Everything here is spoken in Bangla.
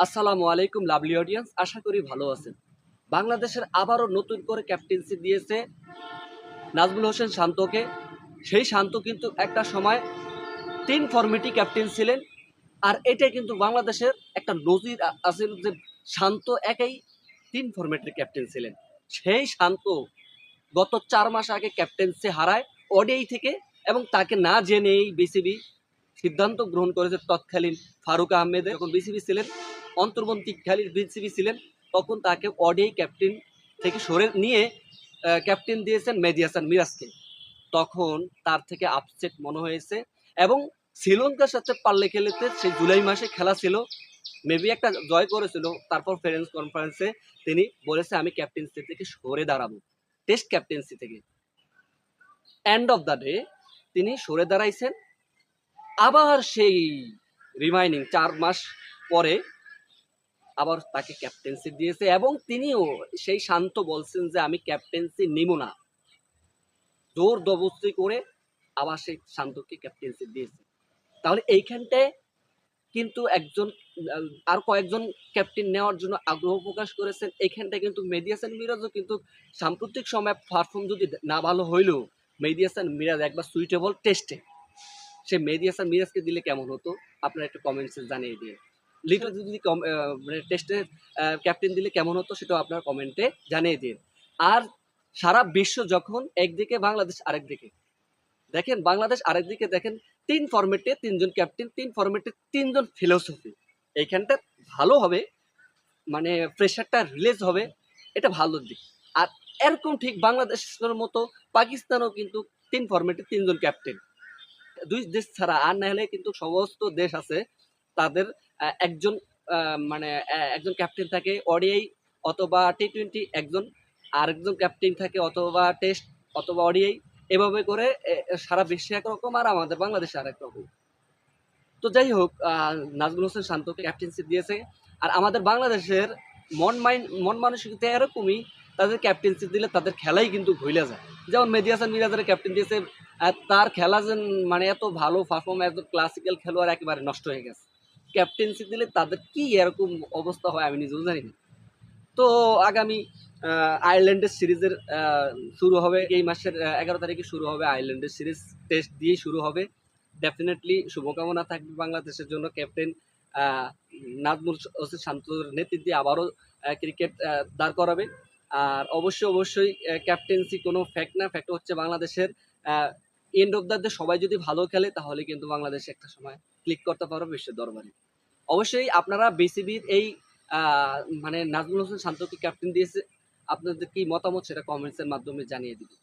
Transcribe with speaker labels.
Speaker 1: আসসালামু আলাইকুম লাভলি অডিয়েন্স, আশা করি ভালো আছেন। বাংলাদেশের আবারও নতুন করে ক্যাপ্টেন্সি দিয়েছে নাজমুল হোসেন শান্তকে। সেই শান্ত কিন্তু একটা সময় ৩ ফরম্যাটই ক্যাপ্টেন ছিলেন। আর এটাই কিন্তু বাংলাদেশের একটা নজির আছে যে শান্ত একাই ৩ ফরম্যাটের ক্যাপ্টেন ছিলেন। সেই শান্ত গত ৪ মাস আগে ক্যাপ্টেন্সি হারায় ওডিআই থেকে, এবং তাকে না জেনেই বিসিবি সিদ্ধান্ত গ্রহণ করেছে তৎকালীন ফারুক আহমেদের, যখন বিসিবি ছিলেন, অন্তর্বর্তীকালীন বিসিবি ছিলেন, তখন তাকে ওডিআই ক্যাপ্টেন থেকে সরে নিয়ে ক্যাপ্টেন দিয়েছেন মেহেদী হাসান মিরাজকে। তখন তার থেকে আপসেট মনে হয়েছে, এবং শ্রীলঙ্কার সাথে পাল্লে খেলতে সেই জুলাই মাসে খেলা ছিল, মেবি একটা জয় করেছিল। তারপর প্রেস কনফারেন্সে তিনি বলেছে আমি ক্যাপ্টেন্সি থেকে সরে দাঁড়াবো, টেস্ট ক্যাপ্টেন্সি থেকে। এন্ড অফ দ্য ডে তিনি সরে দাঁড়াইছেন। আবার সেই রিমাইনিং ৪ মাস পরে আবার তাকে ক্যাপ্টেন্সি দিয়েছে, এবং তিনিও সেই শান্ত বলছেন যে আমি ক্যাপ্টেন্সি নিব না, জোর জবরদস্তি করে আবার সেই শান্তকে ক্যাপ্টেন্সি দিয়েছে। তাহলে এইখানটায় কিন্তু একজন আর কয়েকজন ক্যাপ্টেন নেওয়ার জন্য আগ্রহ প্রকাশ করেছেন। এইখানটায় কিন্তু মেহেদী হাসান মিরাজও কিন্তু সাম্প্রতিক সময় পারফর্ম যদি না ভালো হইলেও, মেহেদী হাসান মিরাজ একবার সুইটেবল টেস্টে সে মেহেদী হাসান মিরাজকে দিলে কেমন হতো আপনারা একটু কমেন্টসে জানিয়ে দিয়ে। লিটল যদি মানে টেস্টে ক্যাপ্টেন দিলে কেমন হতো সেটাও আপনার কমেন্টে জানিয়ে দিন। আর সারা বিশ্ব যখন একদিকে বাংলাদেশ আরেকদিকে, দেখেন বাংলাদেশ আরেকদিকে দেখেন, ৩ ফরম্যাটে ৩ জন ক্যাপ্টেন, ৩ ফরম্যাটে ৩ জন ফিলোসফি। এইখানটা ভালো হবে, মানে প্রেশারটা রিলিজ হবে, এটা ভালো দিক। আর এরকম ঠিক বাংলাদেশের মতো পাকিস্তানও কিন্তু ৩ ফরম্যাটে ৩ জন ক্যাপ্টেন। ২ দেশ ছাড়া আর না হলে কিন্তু সমস্ত দেশ আছে তাদের একজন মানে একজন ক্যাপ্টেন থাকে ওডিআই অথবা টি-20, একজন আরেকজন ক্যাপ্টেন থাকে অথবা টেস্ট অথবা ওডিআই। এভাবে করে সারা বিশ্বে একরকম, আর আমাদের বাংলাদেশে আরেক রকম। তো যাই হোক, নাজমুল হোসেন শান্তকে ক্যাপ্টেন্সি দিয়েছে। আর আমাদের বাংলাদেশের মন মানসিকতা এরকমই, তাদের ক্যাপ্টেন্সি দিলে তাদের খেলাই কিন্তু ভুলে যায়। যেমন মেহেদী হাসান মিরাজের ক্যাপ্টেন দিয়েছে, তার খেলা যে মানে এত ভালো পারফর্ম, এত ক্লাসিক্যাল খেলোয়াড় একেবারে নষ্ট হয়ে গেছে। ক্যাপ্টেন্সি দিলে তাদের কি এরকম অবস্থা হয় আমি নিজেও জানি না। তো আগামী আয়ারল্যান্ডের সিরিজের শুরু হবে এই মাসের ১১ তারিখে শুরু হবে আয়ারল্যান্ডের সিরিজ, টেস্ট দিয়েই শুরু হবে। ডেফিনেটলি শুভকামনা থাকবে বাংলাদেশের জন্য। ক্যাপ্টেন নাজমুল হোসেন শান্তর নেতৃত্বে আবারও ক্রিকেট দাঁড় করাবে। আর অবশ্যই ক্যাপ্টেন্সি কোনো ফ্যাক্ট না, ফ্যাক্ট হচ্ছে বাংলাদেশের এন্ড অফ দ্য ডে সবাই যদি ভালো খেলে তাহলে কিন্তু বাংলাদেশ একটা সময় ক্লিক করতে পারবে বিশ্বের দরবারে। অবশ্যই আপনারা বিসিবির এই মানে নাজমুল হোসেন শান্তকে ক্যাপ্টেন দিয়েছে, আপনাদের কি মতামত সেটা কমেন্টসের মাধ্যমে জানিয়ে দিবেন।